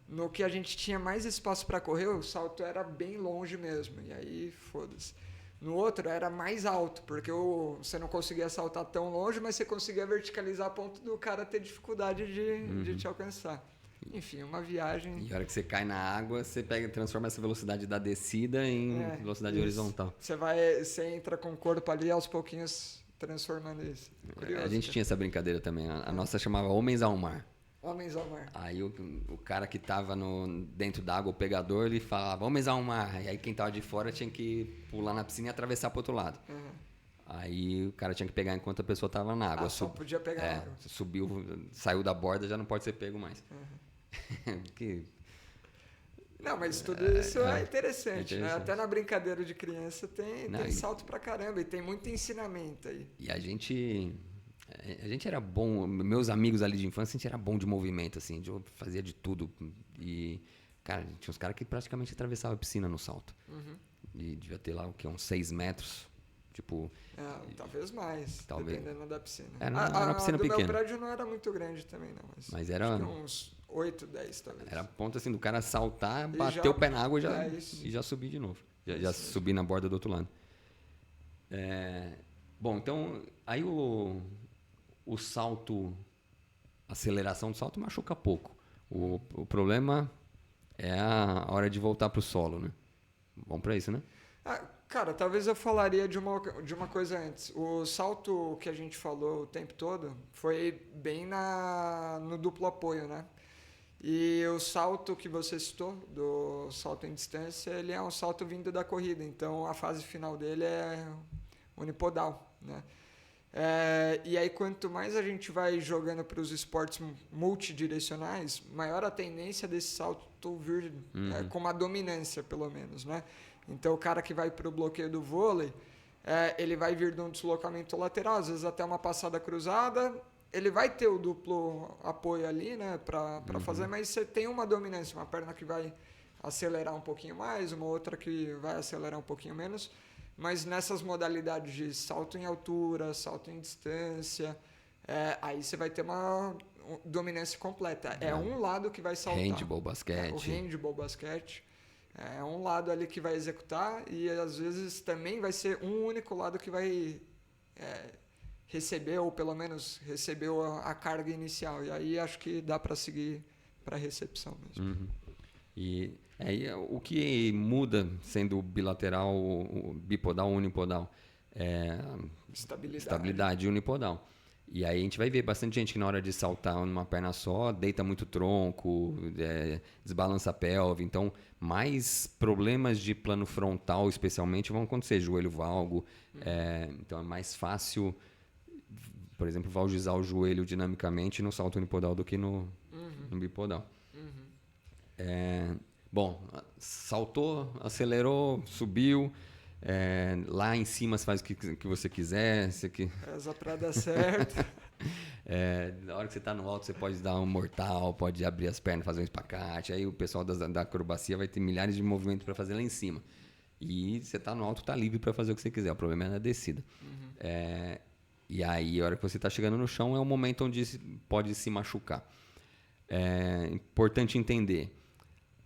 No que a gente tinha mais espaço para correr, o salto era bem longe mesmo, e aí foda-se. No outro era mais alto, porque você não conseguia saltar tão longe, mas você conseguia verticalizar a ponto do cara ter dificuldade de te alcançar. Enfim, uma viagem... E a hora que você cai na água, você transforma essa velocidade da descida em velocidade horizontal. Você entra com o corpo ali, aos pouquinhos transformando isso. Curioso, a gente tinha essa brincadeira também. A nossa chamava Homens ao Mar. Homens ao Mar. Aí o cara que tava dentro da água, o pegador, ele falava, Homens ao Mar. E aí quem tava de fora tinha que pular na piscina e atravessar pro outro lado. Aí o cara tinha que pegar enquanto a pessoa estava na água. Só podia pegar na água. Subiu, saiu da borda, já não pode ser pego mais. Não, mas tudo isso é interessante, né? Até na brincadeira de criança tem salto pra caramba e tem muito ensinamento aí. E a gente era bom, meus amigos ali de infância, a gente era bom de movimento, assim, eu fazia de tudo. E, cara, tinha uns caras que praticamente atravessavam a piscina no salto. E devia ter lá, uns 6 metros, tipo... talvez mais, dependendo da piscina. Era uma piscina pequena. Meu prédio não era muito grande também, não. Mas era... Acho que uns 8, 10 talvez. Era ponto assim do cara saltar, bater o pé na água e já subir de novo. Já subir na borda do outro lado. Bom, então, aí o salto, a aceleração do salto machuca pouco. O problema é a hora de voltar pro solo, né? Bom pra isso, né? Cara, talvez eu falaria de uma coisa antes. O salto que a gente falou o tempo todo foi bem no duplo apoio, né? E o salto que você citou, do salto em distância, ele é um salto vindo da corrida. Então, a fase final dele é unipodal, né? E aí, quanto mais a gente vai jogando para os esportes multidirecionais, maior a tendência desse salto vir com uma dominância, pelo menos, né? Então, o cara que vai para o bloqueio do vôlei, ele vai vir de um deslocamento lateral, às vezes até uma passada cruzada. Ele vai ter o duplo apoio ali, né, para fazer, mas você tem uma dominância, uma perna que vai acelerar um pouquinho mais, uma outra que vai acelerar um pouquinho menos. Mas nessas modalidades de salto em altura, salto em distância, aí você vai ter uma dominância completa. É um lado que vai saltar. Handball, basquete. O handball, basquete. É um lado ali que vai executar e às vezes também vai ser um único lado que vai receber, ou pelo menos recebeu a carga inicial. E aí acho que dá para seguir para a recepção mesmo. E o que muda sendo bilateral, bipodal ou unipodal? Estabilidade unipodal. E aí a gente vai ver bastante gente que na hora de saltar numa perna só, deita muito tronco, desbalança a pelve. Então, mais problemas de plano frontal, especialmente, vão acontecer. Joelho valgo. Então, é mais fácil, por exemplo, valgizar o joelho dinamicamente no salto unipodal do que no bipodal. Bom, saltou, acelerou, subiu. Lá em cima você faz o que você quiser. Reza pra dar certo. Na hora que você está no alto, você pode dar um mortal, pode abrir as pernas, fazer um espacate. Aí o pessoal da acrobacia vai ter milhares de movimentos para fazer lá em cima. E você está no alto, está livre para fazer o que você quiser. O problema é na descida. E aí, a hora que você está chegando no chão, é o momento onde pode se machucar. É importante entender,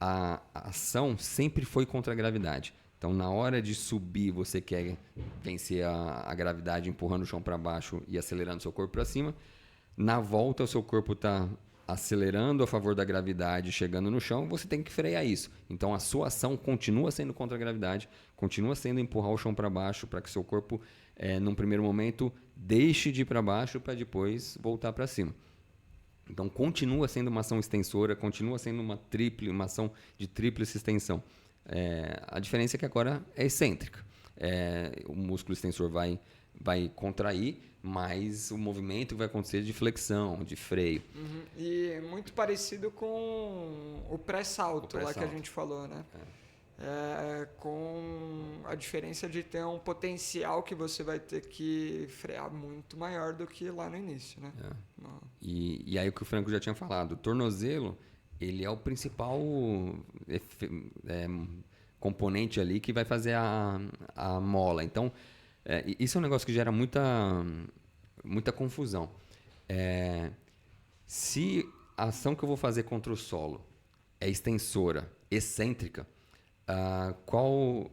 a ação sempre foi contra a gravidade. Então, na hora de subir, você quer vencer a gravidade empurrando o chão para baixo e acelerando seu corpo para cima. Na volta, o seu corpo está acelerando a favor da gravidade, chegando no chão, você tem que frear isso. Então, a sua ação continua sendo contra a gravidade, continua sendo empurrar o chão para baixo para que seu corpo, num primeiro momento, deixe de ir para baixo para depois voltar para cima. Então, continua sendo uma ação extensora, continua sendo uma ação de tríplice extensão. A diferença é que agora é excêntrica. O músculo extensor vai contrair, mas o movimento vai acontecer de flexão, de freio. E é muito parecido com o pré-salto lá que a gente falou, né? Com a diferença de ter um potencial que você vai ter que frear muito maior do que lá no início, né? E aí o que o Franco já tinha falado, o tornozelo, ele é o principal componente ali que vai fazer a mola. Então, isso é um negócio que gera muita confusão. Se a ação que eu vou fazer contra o solo é extensora, excêntrica, qual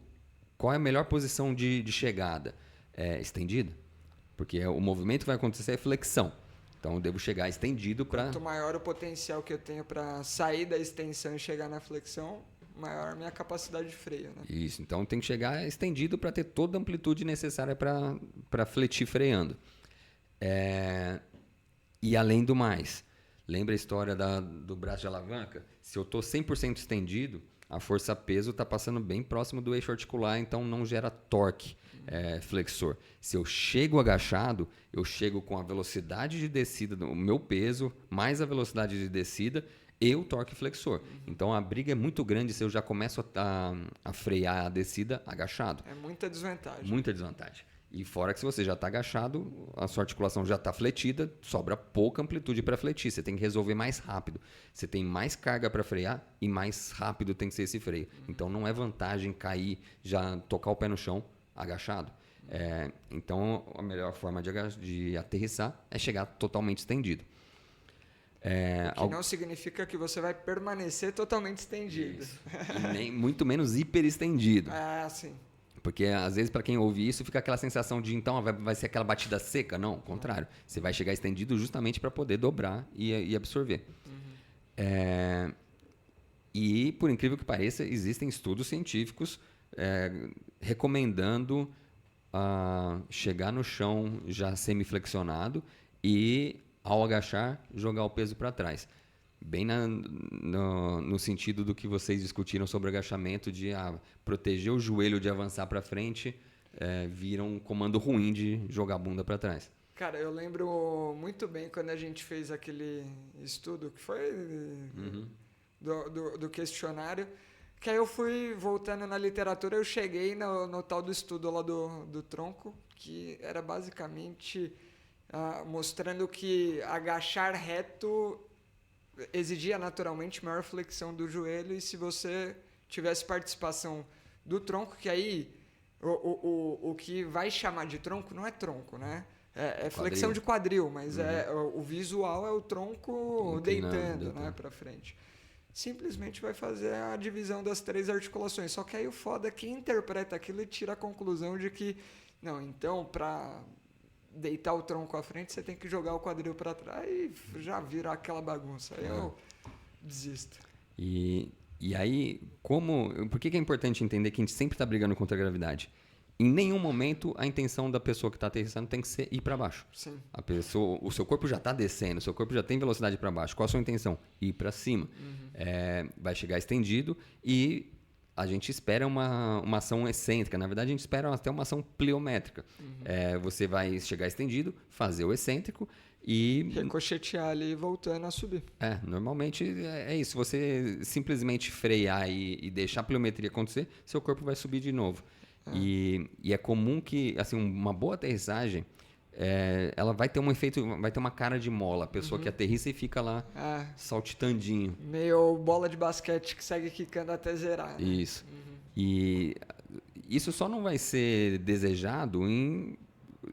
é a melhor posição de chegada? Estendida? Porque o movimento que vai acontecer é flexão. Então, eu devo chegar estendido para... Quanto maior o potencial que eu tenho para sair da extensão e chegar na flexão, maior a minha capacidade de freio, né? Isso. Então, tem que chegar estendido para ter toda a amplitude necessária para fletir freando. E além do mais, lembra a história do braço de alavanca? Se eu estou 100% estendido, a força-peso está passando bem próximo do eixo articular, então não gera torque. flexor. Se eu chego agachado, eu chego com a velocidade de descida, o meu peso, mais a velocidade de descida e o torque flexor. Então, a briga é muito grande se eu já começo a frear a descida agachado. É muita desvantagem. Muita desvantagem. E fora que se você já está agachado, a sua articulação já está fletida, sobra pouca amplitude para fletir. Você tem que resolver mais rápido. Você tem mais carga para frear e mais rápido tem que ser esse freio. Então não é vantagem cair, já tocar o pé no chão agachado. Então a melhor forma de aterrissar é chegar totalmente estendido. O que não significa que você vai permanecer totalmente estendido. E nem, muito menos hiper estendido. Sim. Porque, às vezes, para quem ouve isso, fica aquela sensação de, então, vai ser aquela batida seca. Não, ao contrário. Você vai chegar estendido justamente para poder dobrar e absorver. E, por incrível que pareça, existem estudos científicos recomendando chegar no chão já semiflexionado e, ao agachar, jogar o peso para trás. Bem no sentido do que vocês discutiram sobre agachamento, de proteger o joelho de avançar para frente, vira um comando ruim de jogar a bunda para trás. Cara, eu lembro muito bem quando a gente fez aquele estudo, que foi do questionário, que aí eu fui voltando na literatura, eu cheguei no tal do estudo lá do tronco, que era basicamente mostrando que agachar reto exigia naturalmente maior flexão do joelho, e se você tivesse participação do tronco, que aí o que vai chamar de tronco não é tronco, né? É flexão de quadril, mas o visual é o tronco deitando, né, para frente. Simplesmente vai fazer a divisão das 3 articulações. Só que aí o foda é quem interpreta aquilo e tira a conclusão de que, não, então para deitar o tronco à frente, você tem que jogar o quadril para trás e já vira aquela bagunça. Aí eu desisto. E aí, por que é importante entender que a gente sempre está brigando contra a gravidade? Em nenhum momento a intenção da pessoa que está aterrissando tem que ser ir para baixo. Sim. O seu corpo já está descendo, o seu corpo já tem velocidade para baixo. Qual a sua intenção? Ir para cima. Vai chegar estendido e a gente espera uma ação excêntrica. Na verdade, a gente espera até uma ação pliométrica. Você vai chegar estendido, fazer o excêntrico e... ricochetear ali, voltando a subir. Normalmente é isso. Você simplesmente frear e deixar a pliometria acontecer, seu corpo vai subir de novo. E é comum que, assim, uma boa aterrissagem, ela vai ter um efeito, vai ter uma cara de mola. A pessoa que aterrissa e fica lá saltitandinho. Meio bola de basquete que segue quicando até zerar. Né? Isso. E isso só não vai ser desejado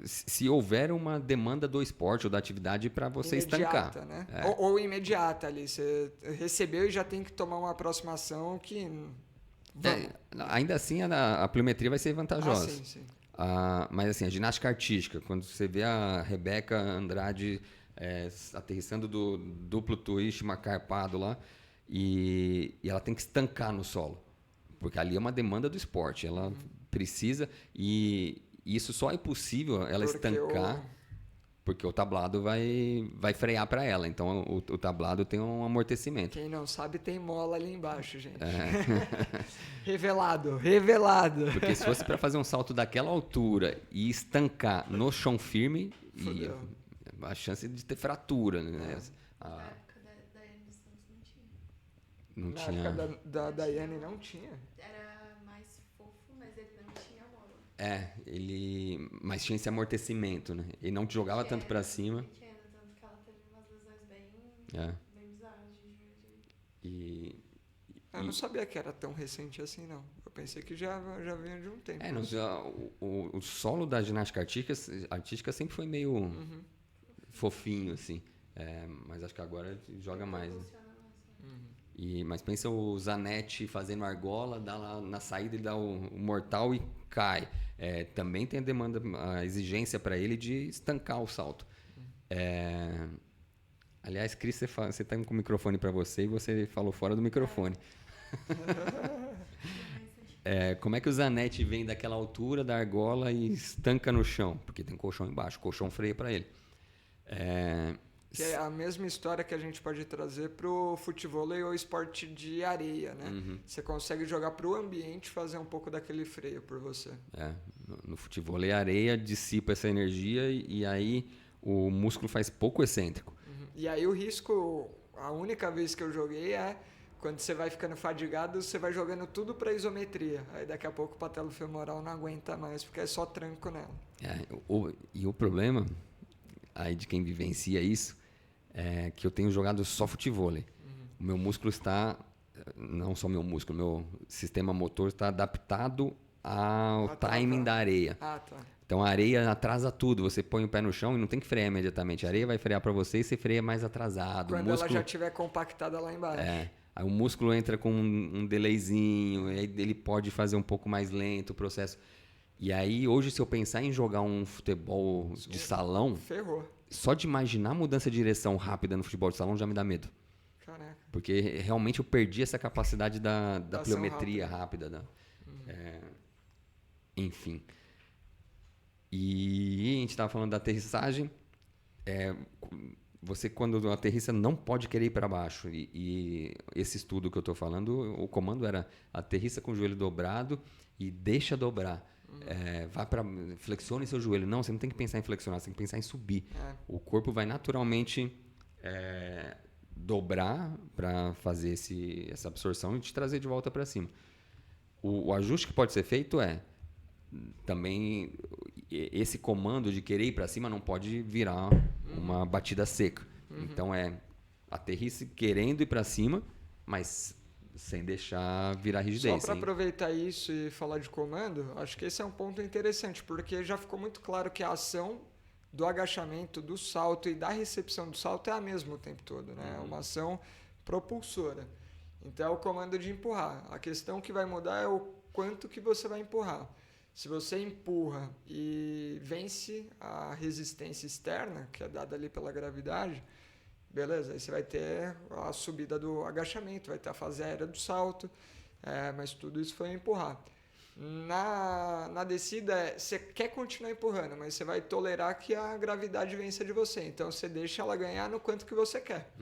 se houver uma demanda do esporte ou da atividade para você imediata, estancar. Né? Ou imediata ali. Você recebeu e já tem que tomar uma aproximação que... ainda assim, a pliometria vai ser vantajosa. Sim. Mas assim, a ginástica artística, quando você vê a Rebeca Andrade aterrissando do duplo twist macarpado lá, e ela tem que estancar no solo, porque ali é uma demanda do esporte, ela precisa, e isso só é possível ela estancar, porque o tablado vai frear para ela. Então, o tablado tem um amortecimento. Quem não sabe, tem mola ali embaixo, gente. Revelado. Porque se fosse para fazer um salto daquela altura e estancar no chão firme, a chance de ter fratura, né? Na época da Daiane dos Santos não tinha. Não tinha. Na época da Daiane não tinha. Era mais fofo, mas ele não tinha mola. Mas tinha esse amortecimento, né? Ele não te jogava tanto para cima. Pequena, tanto que ela teve umas lesões bem bizarras de joelho. Eu não sabia que era tão recente assim, não. Eu pensei que já vinha de um tempo. O solo da ginástica artística sempre foi meio fofinho, assim. Mas acho que agora joga mais. Né? Mas pensa o Zanetti fazendo argola, dá lá na saída, ele dá o mortal e cai. Também tem a exigência para ele de estancar o salto. Aliás, Cris, você está com o microfone para você e você falou fora do microfone. Como é que o Zanetti vem daquela altura da argola e estanca no chão? Porque tem colchão embaixo, o colchão freia para ele. Que é a mesma história que a gente pode trazer pro futevôlei ou esporte de areia, né? Você consegue jogar pro ambiente fazer um pouco daquele freio por você. No futevôlei, a areia dissipa essa energia e aí o músculo faz pouco excêntrico. E aí o risco, a única vez que eu joguei é quando você vai ficando fadigado, você vai jogando tudo para isometria. Aí daqui a pouco o patelofemoral não aguenta mais, porque é só tranco nela. E o problema aí de quem vivencia isso é que eu tenho jogado só futevôlei. O meu músculo está, não só meu músculo, meu sistema motor está adaptado ao timing da areia. Ah, tá. Então a areia atrasa tudo. Você põe o pé no chão e não tem que frear imediatamente. A areia vai frear para você e você freia mais atrasado. Quando ela já estiver compactada lá embaixo. Aí o músculo entra com um delayzinho, aí ele pode fazer um pouco mais lento o processo. E aí hoje, se eu pensar em jogar um futebol de salão, ferrou. Só de imaginar a mudança de direção rápida no futebol de salão já me dá medo. Caraca. Porque realmente eu perdi essa capacidade da pliometria rápida. Enfim. E a gente estava falando da aterrissagem. Você, quando aterrissa, não pode querer ir para baixo. E esse estudo que eu estou falando, o comando era aterrissa com o joelho dobrado e deixa dobrar. Flexione seu joelho. Não, você não tem que pensar em flexionar, você tem que pensar em subir. O corpo vai naturalmente dobrar para fazer essa absorção e te trazer de volta para cima. O ajuste que pode ser feito também esse comando de querer ir para cima não pode virar uma batida seca. Então aterrice querendo ir para cima, mas sem deixar virar rigidez. Só para aproveitar isso e falar de comando, acho que esse é um ponto interessante, porque já ficou muito claro que a ação do agachamento, do salto e da recepção do salto é a mesma o tempo todo, né? É uma ação propulsora. Então é o comando de empurrar. A questão que vai mudar é o quanto que você vai empurrar. Se você empurra e vence a resistência externa, que é dada ali pela gravidade, beleza, aí você vai ter a subida do agachamento, vai ter a fase aérea do salto, mas tudo isso foi empurrar. Na descida, você quer continuar empurrando, mas você vai tolerar que a gravidade vença de você. Então você deixa ela ganhar no quanto que você quer.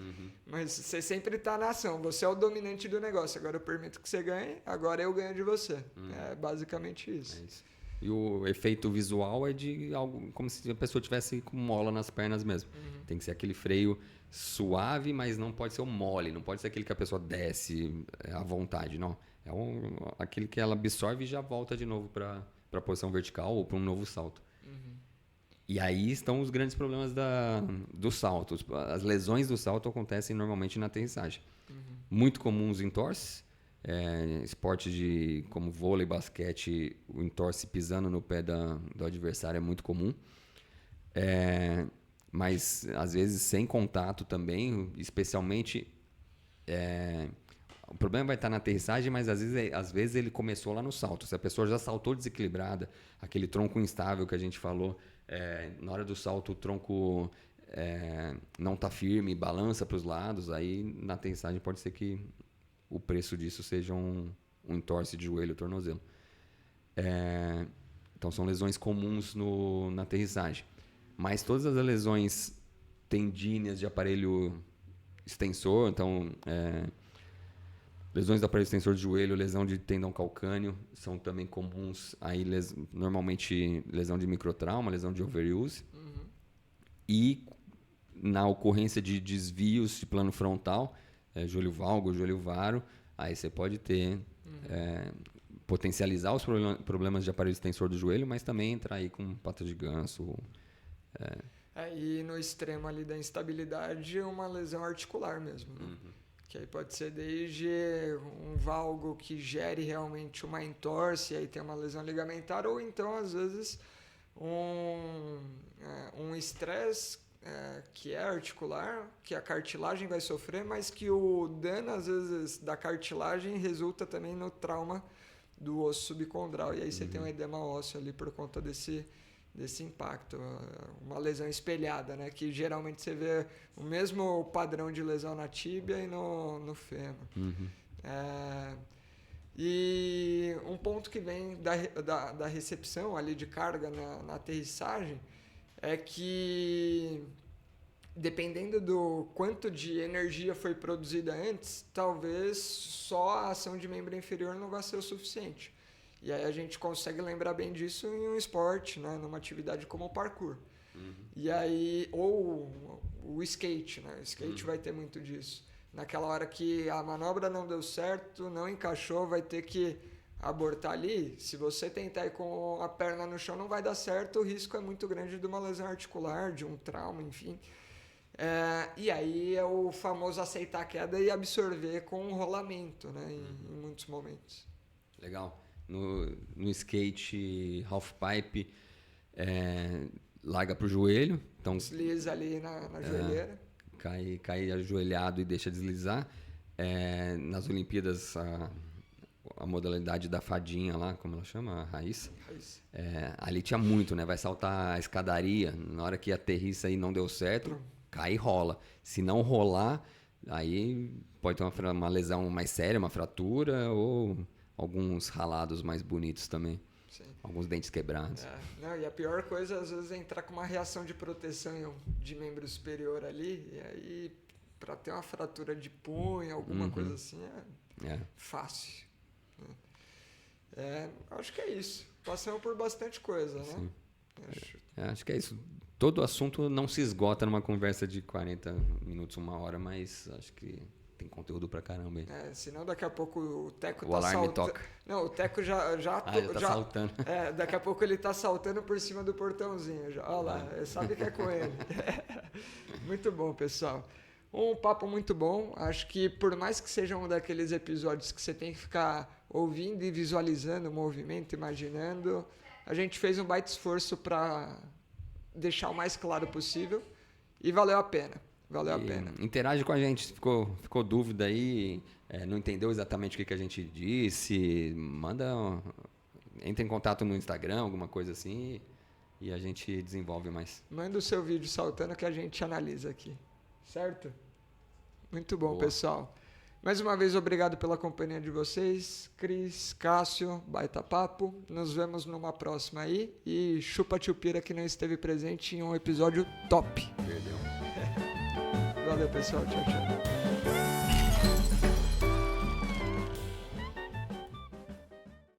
Mas você sempre está na ação, você é o dominante do negócio. Agora eu permito que você ganhe, agora eu ganho de você. É basicamente isso. E o efeito visual é de algo como se a pessoa tivesse com mola nas pernas mesmo. Tem que ser aquele freio suave, mas não pode ser o mole, não pode ser aquele que a pessoa desce à vontade, não. É aquele que ela absorve e já volta de novo para a posição vertical ou para um novo salto. E aí estão os grandes problemas do salto. As lesões do salto acontecem normalmente na aterrissagem. Muito comuns em entorse. Esporte como vôlei, basquete, o entorse pisando no pé do adversário é muito comum. Mas às vezes sem contato também, especialmente o problema vai estar na aterrissagem, mas às vezes ele começou lá no salto. Se a pessoa já saltou desequilibrada, aquele tronco instável que a gente falou, na hora do salto o tronco não está firme, balança para os lados, aí na aterrissagem pode ser que o preço disso seja um entorse de joelho ou tornozelo. Então são lesões comuns na aterrissagem. Mas todas as lesões tendíneas de aparelho extensor, então lesões do aparelho extensor de joelho, lesão de tendão calcâneo, são também comuns. Aí normalmente lesão de microtrauma, lesão de overuse. E na ocorrência de desvios de plano frontal, joelho valgo, joelho varo, aí você pode ter potencializar os problemas de aparelho extensor do joelho, mas também entrar aí com pata de ganso. E no extremo ali da instabilidade, uma lesão articular mesmo, né? Que aí pode ser desde um valgo que gere realmente uma entorse, e aí tem uma lesão ligamentar, ou então, às vezes, um estresse que é articular, que a cartilagem vai sofrer, mas que o dano, às vezes, da cartilagem resulta também no trauma do osso subcondral. E aí você tem um edema ósseo ali por conta desse impacto, uma lesão espelhada, né? Que geralmente você vê o mesmo padrão de lesão na tíbia e no fêmur. E um ponto que vem da recepção ali de carga na aterrissagem é que dependendo do quanto de energia foi produzida antes, talvez só a ação de membro inferior não vai ser o suficiente. E aí a gente consegue lembrar bem disso em um esporte, né? Numa atividade como o parkour. E aí, ou o skate, né? O skate vai ter muito disso. Naquela hora que a manobra não deu certo, não encaixou, vai ter que abortar ali. Se você tentar ir com a perna no chão, não vai dar certo, o risco é muito grande de uma lesão articular, de um trauma, enfim. E aí é o famoso aceitar a queda e absorver com um rolamento, né? Em muitos momentos. Legal. No skate halfpipe, larga pro joelho. Então, desliza ali na joelheira. Cai ajoelhado e deixa deslizar. Nas Olimpíadas, a modalidade da fadinha lá, como ela chama? A Raíssa. Ali tinha muito, né? Vai saltar a escadaria. Na hora que aterrissa e não deu certo, cai e rola. Se não rolar, aí pode ter uma lesão mais séria, uma fratura ou alguns ralados mais bonitos também. Sim. Alguns dentes quebrados. Não, e a pior coisa, às vezes, é entrar com uma reação de proteção de membro superior ali, e aí, para ter uma fratura de punho, alguma coisa assim, fácil. Acho que é isso. Passamos por bastante coisa, né? Acho que é isso. Todo assunto não se esgota numa conversa de 40 minutos, 1 hora, mas acho que tem conteúdo pra caramba aí. Senão daqui a pouco o Teco o alarme toca. Não, o Teco já tá saltando. Daqui a pouco ele tá saltando por cima do portãozinho. Já. Olha lá, sabe que é com ele. Muito bom, pessoal. Um papo muito bom. Acho que por mais que seja um daqueles episódios que você tem que ficar ouvindo e visualizando o movimento, imaginando, a gente fez um baita esforço para deixar o mais claro possível e valeu a pena. Interage com a gente, ficou dúvida aí, não entendeu exatamente o que a gente disse, entra em contato no Instagram, alguma coisa assim, e a gente desenvolve mais. Manda o seu vídeo saltando que a gente analisa aqui, certo? Muito bom, pessoal. Mais uma vez, obrigado pela companhia de vocês, Cris, Cássio, baita papo. Nos vemos numa próxima aí e chupa Tio Pira que não esteve presente em um episódio top. Perdeu. Valeu, pessoal. Tchau, tchau.